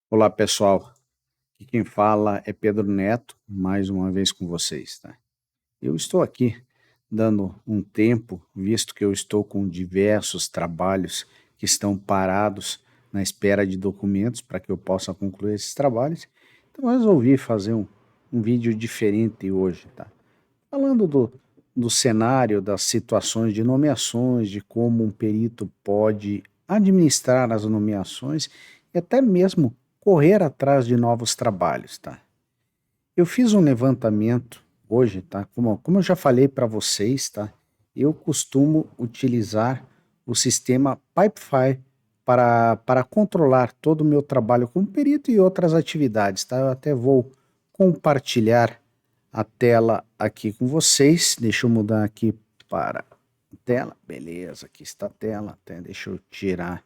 Olá, pessoal. Aqui quem fala é Pedro Neto, mais uma vez com vocês, tá? Eu estou aqui dando um tempo, visto que eu estou com diversos trabalhos que estão parados na espera de documentos para que eu possa concluir esses trabalhos. Então, eu resolvi fazer um vídeo diferente hoje, tá? Falando do cenário, das situações de nomeações, de como um perito pode administrar as nomeações e até mesmo correr atrás de novos trabalhos, tá? Eu fiz um levantamento hoje, tá? Como eu já falei para vocês, tá? Eu costumo utilizar o sistema Pipefy para controlar todo o meu trabalho como perito e outras atividades, tá? Eu até vou compartilhar a tela aqui com vocês. Deixa eu mudar aqui para tela. Beleza, aqui está a tela. Até deixa eu tirar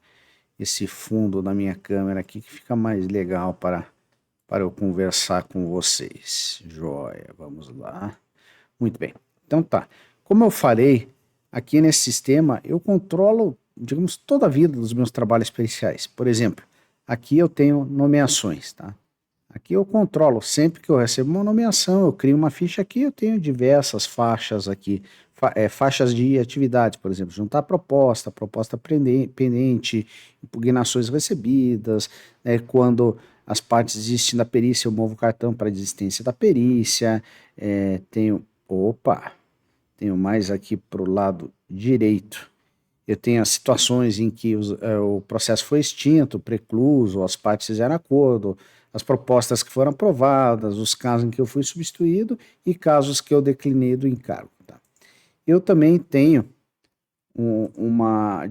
esse fundo da minha câmera aqui que fica mais legal para eu conversar com vocês. Joia, vamos lá. Muito bem. Então tá. Como eu falei, aqui nesse sistema eu controlo, digamos, toda a vida dos meus trabalhos periciais. Por exemplo, aqui eu tenho nomeações, tá? Aqui eu controlo, sempre que eu recebo uma nomeação, eu crio uma ficha aqui, eu tenho diversas faixas aqui, faixas de atividades, por exemplo, juntar proposta, proposta pendente, impugnações recebidas, quando as partes desistem da perícia, eu movo o cartão para desistência da perícia, tenho mais aqui para o lado direito, eu tenho as situações em que o processo foi extinto, precluso, as partes fizeram acordo, as propostas que foram aprovadas, os casos em que eu fui substituído e casos que eu declinei do encargo. Tá? Eu também tenho uma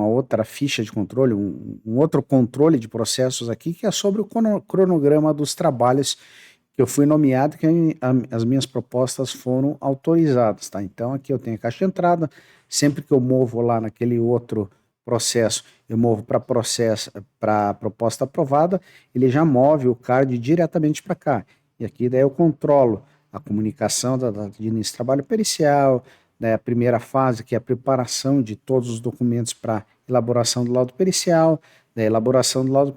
outra ficha de controle, um outro controle de processos aqui, que é sobre o cronograma dos trabalhos que eu fui nomeado, que as minhas propostas foram autorizadas, tá? Então aqui eu tenho a caixa de entrada, sempre que eu movo lá naquele outro processo, eu movo para processo, para proposta aprovada, ele já move o card diretamente para cá. E aqui daí eu controlo a comunicação de início de trabalho pericial, né, a primeira fase, que é a preparação de todos os documentos para elaboração do laudo pericial, da elaboração do laudo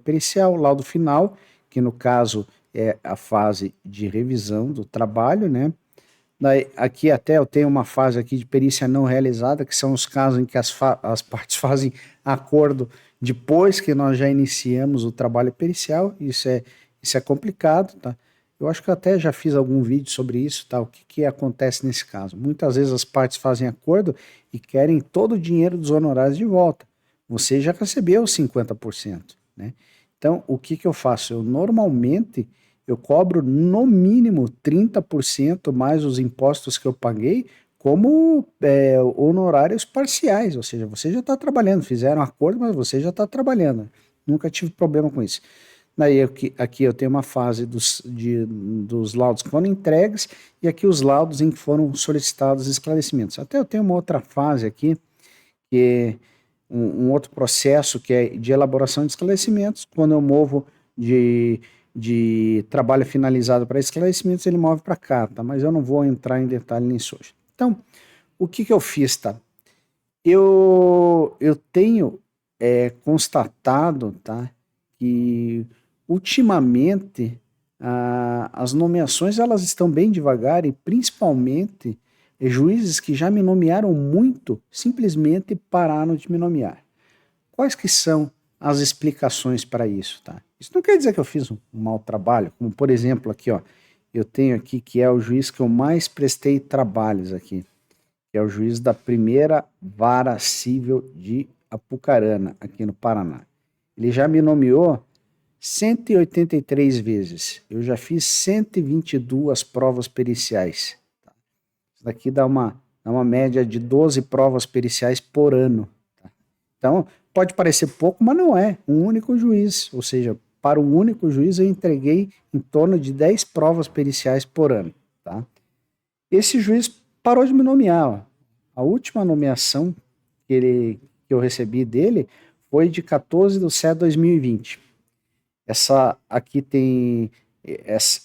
pericial, laudo final, que no caso é a fase de revisão do trabalho, né? Daí, aqui até eu tenho uma fase aqui de perícia não realizada, que são os casos em que as partes fazem acordo depois que nós já iniciamos o trabalho pericial. Isso é complicado, tá? Eu acho que eu até já fiz algum vídeo sobre isso, tá? O que acontece nesse caso? Muitas vezes as partes fazem acordo e querem todo o dinheiro dos honorários de volta. Você já recebeu os 50%, né? Então, o que eu faço? Eu normalmente eu cobro no mínimo 30% mais os impostos que eu paguei como honorários parciais, ou seja, você já está trabalhando, fizeram acordo, mas você já está trabalhando. Nunca tive problema com isso. Daí aqui eu tenho uma fase dos laudos que foram entregues e aqui os laudos em que foram solicitados esclarecimentos. Até eu tenho uma outra fase aqui, que é um outro processo que é de elaboração de esclarecimentos. Quando eu movo de trabalho finalizado para esclarecimentos, ele move para cá, tá? Mas eu não vou entrar em detalhe nisso hoje. Então, o que eu fiz, tá? Eu tenho constatado, tá, que ultimamente as nomeações elas estão bem devagar e principalmente juízes que já me nomearam muito simplesmente pararam de me nomear. Quais que são as explicações para isso, tá? Isso não quer dizer que eu fiz um mau trabalho, como por exemplo aqui, ó, eu tenho aqui que é o juiz que eu mais prestei trabalhos aqui, que é o juiz da primeira vara civil de Apucarana, aqui no Paraná. Ele já me nomeou 183 vezes. Eu já fiz 122 provas periciais. Tá? Isso daqui dá uma média de 12 provas periciais por ano. Tá? Então, pode parecer pouco, mas não é. Um único juiz, ou seja, para um único juiz eu entreguei em torno de 10 provas periciais por ano. Tá? Esse juiz parou de me nomear. Ó. A última nomeação que eu recebi dele foi de 14 de setembro de 2020. Essa aqui tem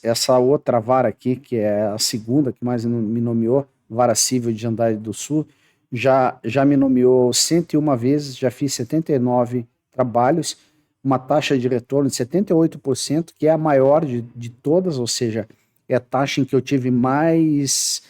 essa outra vara aqui, que é a segunda que mais me nomeou, Vara Civil de Andrade do Sul, já me nomeou 101 vezes, já fiz 79 trabalhos, uma taxa de retorno de 78%, que é a maior de todas, ou seja, é a taxa em que eu tive mais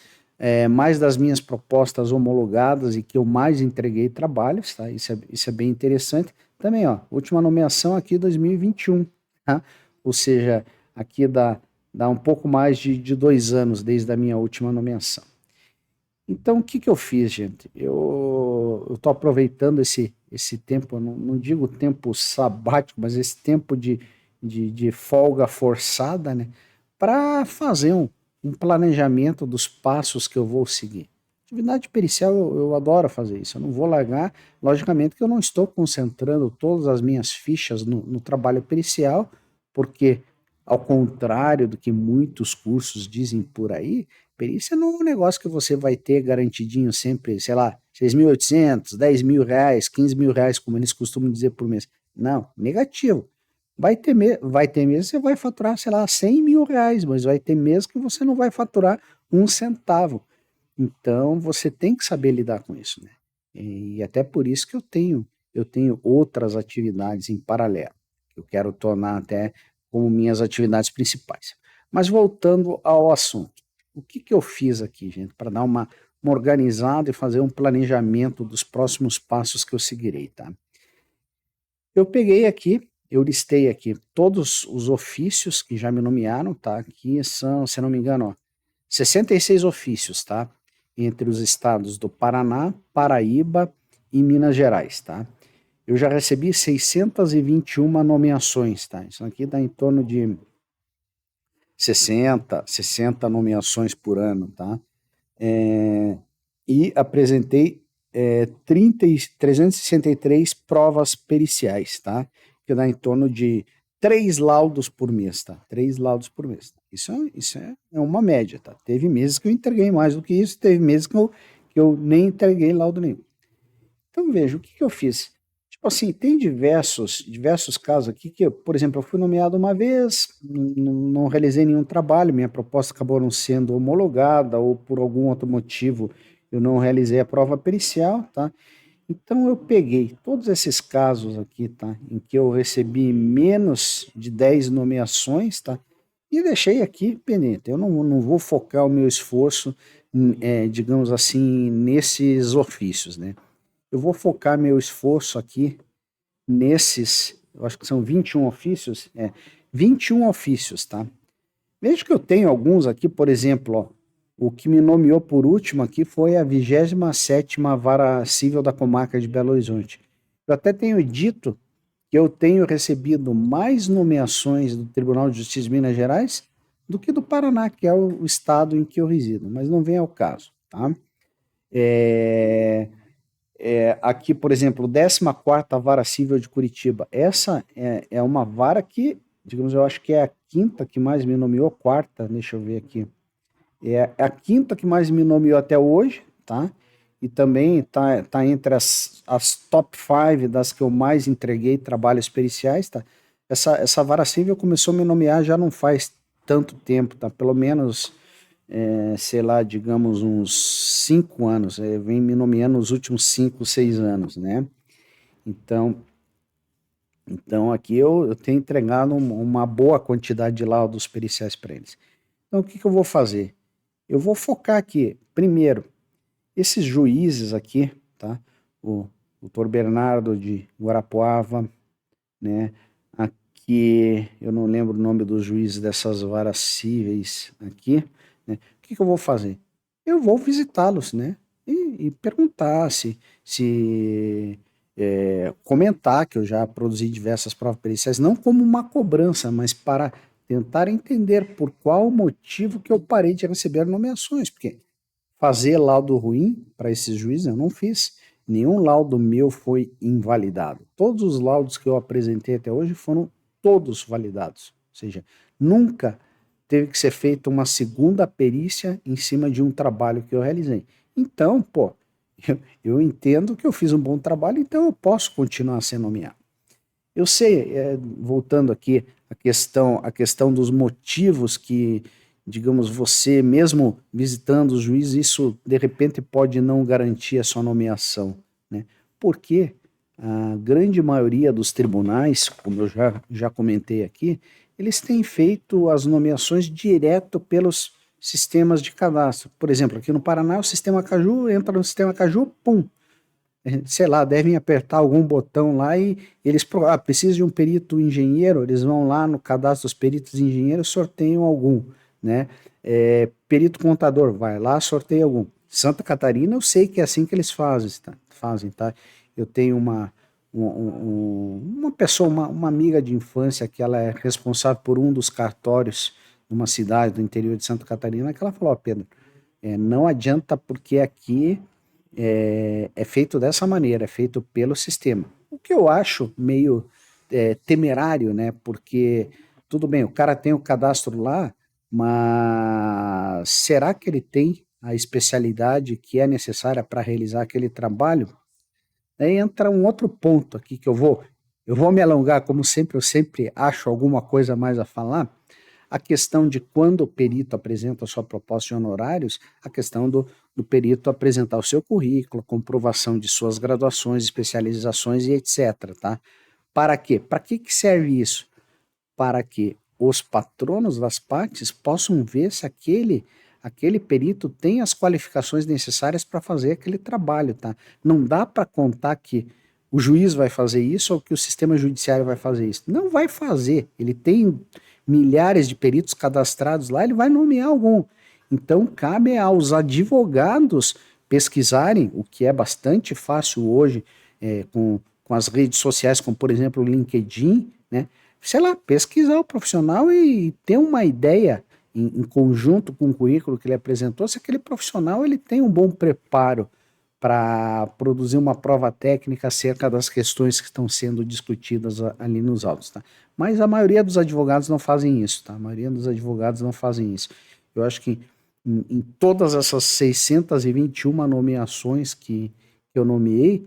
das minhas propostas homologadas e que eu mais entreguei trabalhos, tá? Isso é bem interessante. Também, ó, última nomeação aqui 2021, tá? Ou seja, aqui dá um pouco mais de 2 anos desde a minha última nomeação. Então, o que que eu fiz, gente? Eu tô aproveitando esse tempo, eu não digo tempo sabático, mas esse tempo de folga forçada, né? Para fazer um planejamento dos passos que eu vou seguir. Atividade pericial, eu adoro fazer isso, eu não vou largar. Logicamente que eu não estou concentrando todas as minhas fichas no trabalho pericial, porque, ao contrário do que muitos cursos dizem por aí, perícia não é um negócio que você vai ter garantidinho sempre, sei lá, 6.800, 10 mil reais, 15 mil reais, como eles costumam dizer por mês. Não, negativo. Vai ter mês que você vai faturar, sei lá, 100 mil reais, mas vai ter mês que você não vai faturar um centavo. Então, você tem que saber lidar com isso, né? E até por isso que eu tenho outras atividades em paralelo, que eu quero tornar até como minhas atividades principais. Mas voltando ao assunto, o que que eu fiz aqui, gente, para dar uma organizada e fazer um planejamento dos próximos passos que eu seguirei, tá? Eu peguei aqui, eu listei aqui todos os ofícios que já me nomearam, tá? Aqui são, se não me engano, ó, 66 ofícios, tá? Entre os estados do Paraná, Paraíba e Minas Gerais, tá? Eu já recebi 621 nomeações, tá? Isso aqui dá em torno de 60 nomeações por ano, tá? E apresentei 363 provas periciais, tá? Que dá em torno de 3 laudos por mês, tá? 3 laudos por mês. Tá? Isso é uma média, tá? Teve meses que eu entreguei mais do que isso, teve meses que eu nem entreguei laudo nenhum. Então, veja, o que que eu fiz? Tipo assim, tem diversos casos aqui que, por exemplo, eu fui nomeado uma vez, não realizei nenhum trabalho, minha proposta acabou não sendo homologada ou por algum outro motivo eu não realizei a prova pericial, tá? Então eu peguei todos esses casos aqui, tá? Em que eu recebi menos de 10 nomeações, tá? E deixei aqui pendente. Eu não vou focar o meu esforço, digamos assim, nesses ofícios, né? Eu vou focar meu esforço aqui nesses, eu acho que são 21 ofícios, 21 ofícios, tá? Veja que eu tenho alguns aqui, por exemplo, ó, o que me nomeou por último aqui foi a 27ª Vara Civil da Comarca de Belo Horizonte. Eu até tenho dito que eu tenho recebido mais nomeações do Tribunal de Justiça de Minas Gerais do que do Paraná, que é o estado em que eu resido, mas não vem ao caso, tá? É, aqui, por exemplo, 14ª Vara Civil de Curitiba. Essa é uma vara que, digamos, eu acho que é a quinta que mais me nomeou, quarta, deixa eu ver aqui. É a quinta que mais me nomeou até hoje, tá? E também tá entre as top 5 das que eu mais entreguei trabalhos periciais, tá? Essa vara civil começou a me nomear já não faz tanto tempo, tá? Pelo menos, sei lá, digamos uns 5 anos. Vem me nomeando nos últimos 5, 6 anos, né? Então, então aqui eu tenho entregado uma boa quantidade de laudos periciais para eles. Então, o que que eu vou fazer? Eu vou focar aqui, primeiro, esses juízes aqui, tá? O doutor Bernardo de Guarapuava, né? Aqui, eu não lembro o nome dos juízes dessas varas cíveis aqui, né? O que que eu vou fazer? Eu vou visitá-los, né? E perguntar comentar que eu já produzi diversas provas periciais, não como uma cobrança, mas para tentar entender por qual motivo que eu parei de receber nomeações, porque fazer laudo ruim para esses juízes eu não fiz. Nenhum laudo meu foi invalidado. Todos os laudos que eu apresentei até hoje foram todos validados. Ou seja, nunca teve que ser feita uma segunda perícia em cima de um trabalho que eu realizei. Então, pô, eu entendo que eu fiz um bom trabalho, então eu posso continuar a ser nomeado. Eu sei, voltando aqui a questão dos motivos que, digamos, você mesmo visitando os juízes, isso de repente pode não garantir a sua nomeação, né? Por quê? a grande maioria dos tribunais, como eu já comentei aqui, eles têm feito as nomeações direto pelos sistemas de cadastro. Por exemplo, aqui no Paraná, o sistema Caju entra no sistema Caju, pum, sei lá, devem apertar algum botão lá e eles precisam de um perito engenheiro, eles vão lá no cadastro dos peritos engenheiros, sorteiam algum, né? Perito contador, vai lá, sorteia algum. Santa Catarina, eu sei que é assim que eles fazem, tá? Eu tenho uma pessoa, uma amiga de infância, que ela é responsável por um dos cartórios numa cidade do interior de Santa Catarina, que ela falou, ó, Pedro, não adianta porque aqui é feito dessa maneira, é feito pelo sistema. O que eu acho meio temerário, né? Porque, tudo bem, o cara tem o cadastro lá, mas será que ele tem a especialidade que é necessária para realizar aquele trabalho? Aí entra um outro ponto aqui que eu vou me alongar, como sempre, eu sempre acho alguma coisa mais a falar, a questão de quando o perito apresenta a sua proposta de honorários, a questão do perito apresentar o seu currículo, comprovação de suas graduações, especializações e etc, tá? Para quê? Para que serve isso? Para que os patronos das partes possam ver se aquele perito tem as qualificações necessárias para fazer aquele trabalho, tá? Não dá para contar que o juiz vai fazer isso ou que o sistema judiciário vai fazer isso. Não vai fazer. Ele tem milhares de peritos cadastrados lá, ele vai nomear algum. Então, cabe aos advogados pesquisarem, o que é bastante fácil hoje, com as redes sociais, como por exemplo o LinkedIn, né? Sei lá, pesquisar o profissional e ter uma ideia em conjunto com o currículo que ele apresentou, se aquele profissional ele tem um bom preparo para produzir uma prova técnica acerca das questões que estão sendo discutidas ali nos autos, tá? Mas a maioria dos advogados não fazem isso, tá? A maioria dos advogados não fazem isso. Eu acho que em todas essas 621 nomeações que eu nomeei,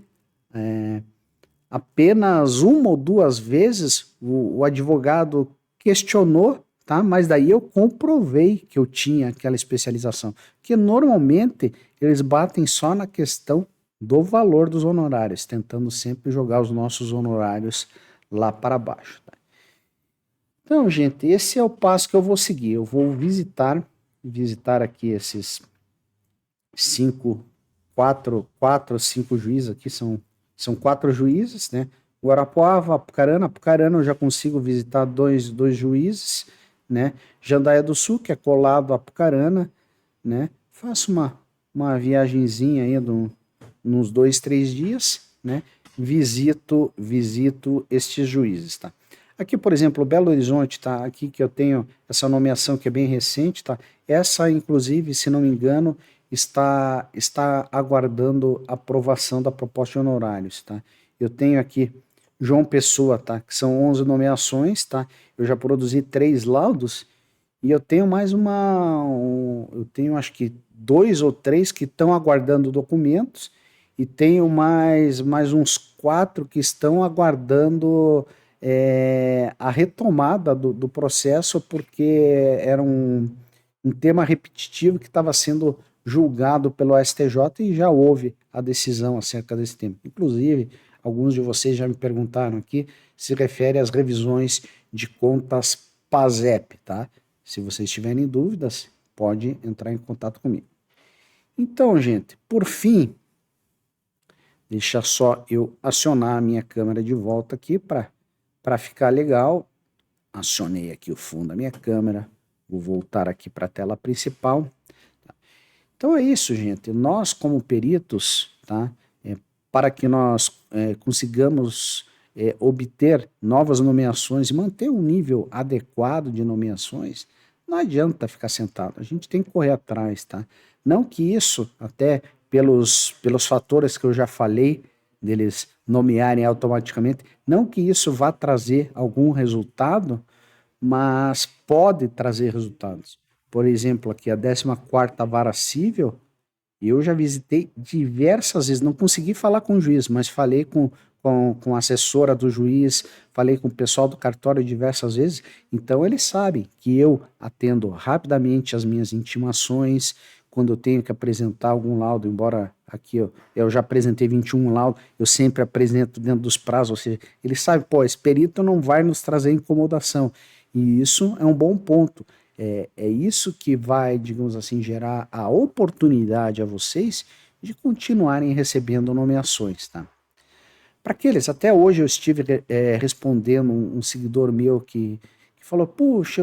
apenas uma ou duas vezes o advogado questionou, tá? Mas daí eu comprovei que eu tinha aquela especialização. Porque normalmente eles batem só na questão do valor dos honorários, tentando sempre jogar os nossos honorários lá para baixo. Tá? Então, gente, esse é o passo que eu vou seguir. Eu vou visitar aqui esses quatro, cinco juízes aqui, são quatro juízes, né? Guarapuava, Apucarana eu já consigo visitar dois juízes, né? Jandaia do Sul, que é colado a Apucarana, né? Faço uma viagenzinha aí uns 2, 3 dias, né? Visito estes juízes, tá? Aqui, por exemplo, Belo Horizonte, tá? Aqui que eu tenho essa nomeação que é bem recente, tá? Essa, inclusive, se não me engano, está aguardando aprovação da proposta de honorários, tá? Eu tenho aqui João Pessoa, tá? Que são 11 nomeações, tá? Eu já produzi 3 laudos e eu tenho mais eu tenho acho que 2 ou 3 que estão aguardando documentos e tenho mais uns 4 que estão aguardando a retomada do processo porque era um tema repetitivo que estava sendo julgado pelo STJ e já houve a decisão acerca desse tema. Inclusive, alguns de vocês já me perguntaram aqui, se refere às revisões de contas PASEP, tá? Se vocês tiverem dúvidas, pode entrar em contato comigo. Então, gente, por fim, deixa só eu acionar a minha câmera de volta aqui para ficar legal. Acionei aqui o fundo da minha câmera, vou voltar aqui para a tela principal. Então é isso, gente. Nós, como peritos, tá? Para que nós consigamos obter novas nomeações e manter um nível adequado de nomeações, não adianta ficar sentado. A gente tem que correr atrás, tá? Não que isso, até pelos fatores que eu já falei, deles nomearem automaticamente, não que isso vá trazer algum resultado, mas pode trazer resultados. Por exemplo, aqui a 14ª Vara Civil, eu já visitei diversas vezes, não consegui falar com o juiz, mas falei com a assessora do juiz, falei com o pessoal do cartório diversas vezes, então eles sabem que eu atendo rapidamente as minhas intimações, quando eu tenho que apresentar algum laudo, embora aqui eu já apresentei 21 laudos, eu sempre apresento dentro dos prazos, ou seja, ele sabe, pô, esse perito não vai nos trazer incomodação. E isso é um bom ponto. É isso que vai, digamos assim, gerar a oportunidade a vocês de continuarem recebendo nomeações, tá? Para aqueles, até hoje eu estive respondendo um seguidor meu que falou, puxa,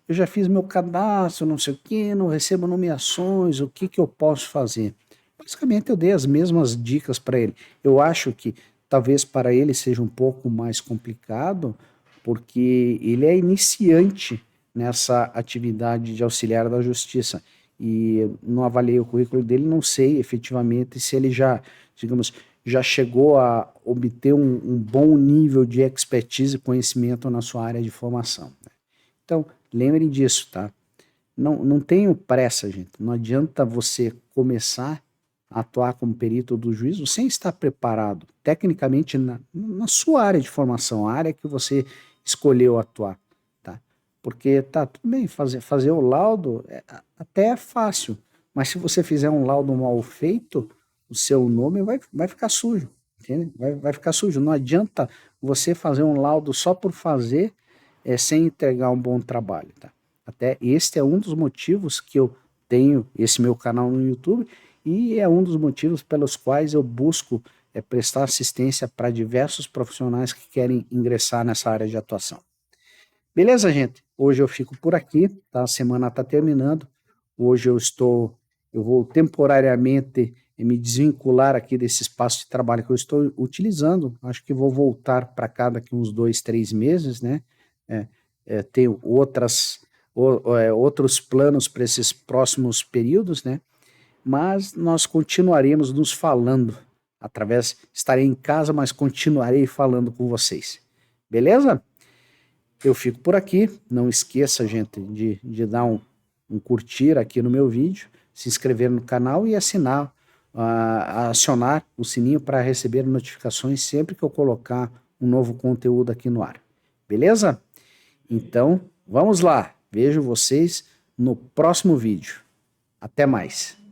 eu já fiz meu cadastro, não sei o que, não recebo nomeações, o que eu posso fazer? Basicamente eu dei as mesmas dicas para ele. Eu acho que talvez para ele seja um pouco mais complicado, porque ele é iniciante nessa atividade de auxiliar da justiça. E não avaliei o currículo dele, não sei efetivamente se ele já, digamos, já chegou a obter um bom nível de expertise e conhecimento na sua área de formação. Então, lembrem disso, tá? Não tenho pressa, gente. Não adianta você começar a atuar como perito do juízo sem estar preparado, tecnicamente, na sua área de formação, a área que você escolheu atuar, tá? Porque, tá, tudo bem, fazer o laudo até é fácil, mas se você fizer um laudo mal feito, o seu nome vai ficar sujo, entende? Vai ficar sujo. Não adianta você fazer um laudo só por fazer, sem entregar um bom trabalho, tá? Até este é um dos motivos que eu tenho esse meu canal no YouTube e é um dos motivos pelos quais eu busco prestar assistência para diversos profissionais que querem ingressar nessa área de atuação. Beleza, gente? Hoje eu fico por aqui, tá? A semana está terminando. Hoje eu vou temporariamente me desvincular aqui desse espaço de trabalho que eu estou utilizando. Acho que vou voltar para cá daqui uns 2, 3 meses, né? Tenho outros planos para esses próximos períodos, né? Mas nós continuaremos nos falando estarei em casa, mas continuarei falando com vocês. Beleza? Eu fico por aqui. Não esqueça, gente, de dar um curtir aqui no meu vídeo, se inscrever no canal e acionar o sininho para receber notificações sempre que eu colocar um novo conteúdo aqui no ar. Beleza? Então, vamos lá. Vejo vocês no próximo vídeo. Até mais.